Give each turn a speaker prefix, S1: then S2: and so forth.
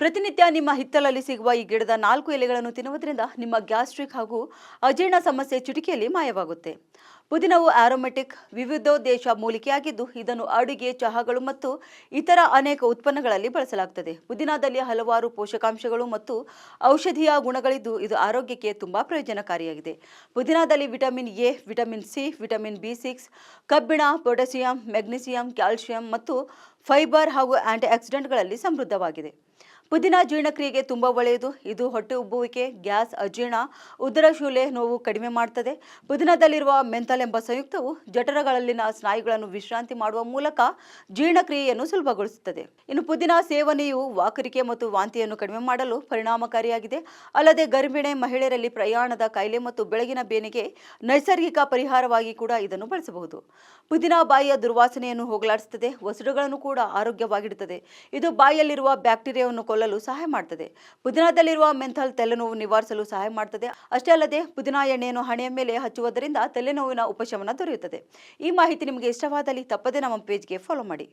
S1: ಪ್ರತಿನಿತ್ಯ ನಿಮ್ಮ ಹಿತ್ತಲಲ್ಲಿ ಸಿಗುವ ಈ ಗಿಡದ 4 ಎಲೆಗಳನ್ನು ತಿನ್ನುವುದರಿಂದ ನಿಮ್ಮ ಗ್ಯಾಸ್ಟ್ರಿಕ್ ಹಾಗೂ ಅಜೀರ್ಣ ಸಮಸ್ಯೆ ಚುಟಿಕೆಯಲ್ಲಿ ಮಾಯವಾಗುತ್ತೆ. ಪುದೀನವು ಆರೋಮೆಟಿಕ್ ವಿವಿಧೋದ್ದೇಶ ಮೂಲಿಕೆಯಾಗಿದ್ದು ಇದನ್ನು ಅಡುಗೆ, ಚಹಾಗಳು ಮತ್ತು ಇತರ ಅನೇಕ ಉತ್ಪನ್ನಗಳಲ್ಲಿ ಬಳಸಲಾಗುತ್ತದೆ. ಪುದೀನದಲ್ಲಿ ಹಲವಾರು ಪೋಷಕಾಂಶಗಳು ಮತ್ತು ಔಷಧೀಯ ಗುಣಗಳಿದ್ದು ಇದು ಆರೋಗ್ಯಕ್ಕೆ ತುಂಬಾ ಪ್ರಯೋಜನಕಾರಿಯಾಗಿದೆ. ಪುದೀನದಲ್ಲಿ vitamin A, vitamin C, vitamin ಬಿ6, ಕಬ್ಬಿಣ, ಪೊಟ್ಯಾಸಿಯಂ, ಮೆಗ್ನೀಸಿಯಂ, ಕ್ಯಾಲ್ಸಿಯಂ ಮತ್ತು ಫೈಬರ್ ಹಾಗೂ ಆಂಟಿಆಕ್ಸಿಡೆಂಟ್ಗಳಲ್ಲಿ ಸಮೃದ್ಧವಾಗಿದೆ. ಪುದೀನ ಜೀರ್ಣಕ್ರಿಯೆಗೆ ತುಂಬಾ ಒಳ್ಳೆಯದು. ಇದು ಹೊಟ್ಟೆ ಉಬ್ಬುವಿಕೆ, ಗ್ಯಾಸ್, ಅಜೀರ್ಣ, ಉದರಶೂಲೆ ನೋವು ಕಡಿಮೆ ಮಾಡುತ್ತದೆ. ಪುದೀನದಲ್ಲಿರುವ ಮೆಂಥಲ್ ಎಂಬ ಸಂಯುಕ್ತವು ಜಠರಗಳಲ್ಲಿನ ಸ್ನಾಯುಗಳನ್ನು ವಿಶ್ರಾಂತಿ ಮಾಡುವ ಮೂಲಕ ಜೀರ್ಣಕ್ರಿಯೆಯನ್ನು ಸುಲಭಗೊಳಿಸುತ್ತದೆ. ಇನ್ನು ಪುದೀನ ಸೇವನೆಯು ವಾಕರಿಕೆ ಮತ್ತು ವಾಂತಿಯನ್ನು ಕಡಿಮೆ ಮಾಡಲು ಪರಿಣಾಮಕಾರಿಯಾಗಿದೆ. ಅಲ್ಲದೆ ಗರ್ಭಿಣಿ ಮಹಿಳೆಯರಲ್ಲಿ ಪ್ರಯಾಣದ ಕಾಯಿಲೆ ಮತ್ತು ಬೆಳಗಿನ ಬೇನೆಗೆ ನೈಸರ್ಗಿಕ ಪರಿಹಾರವಾಗಿ ಕೂಡ ಇದನ್ನು ಬಳಸಬಹುದು. ಪುದೀನ ಬಾಯಿಯ ದುರ್ವಾಸನೆಯನ್ನು ಹೋಗಲಾಡಿಸುತ್ತದೆ. ವಸಡುಗಳನ್ನು ಕೂಡ ಆರೋಗ್ಯವಾಗಿಡುತ್ತದೆ. ಇದು ಬಾಯಿಯಲ್ಲಿರುವ ಬ್ಯಾಕ್ಟೀರಿಯಾವನ್ನು ಕೊಲ್ಲಲು ಸಹಾಯ ಮಾಡುತ್ತದೆ. ಪುದೀನದಲ್ಲಿರುವ ಮೆಂಥಲ್ ತಲೆನೋವು ನಿವಾರಿಸಲು ಸಹಾಯ ಮಾಡುತ್ತದೆ. ಅಷ್ಟೇ ಅಲ್ಲದೆ ಪುದೀನ ಎಣ್ಣೆಯನ್ನು ಹಣೆಯ ಮೇಲೆ ಹಚ್ಚುವುದರಿಂದ ತಲೆನೋವಿನ ಉಪಶಮನ ದೊರೆಯುತ್ತದೆ. ಈ ಮಾಹಿತಿ ನಿಮಗೆ ಇಷ್ಟವಾದಲ್ಲಿ ತಪ್ಪದೇ ನಮ್ಮ ಪೇಜ್ಗೆ ಫಾಲೋ ಮಾಡಿ.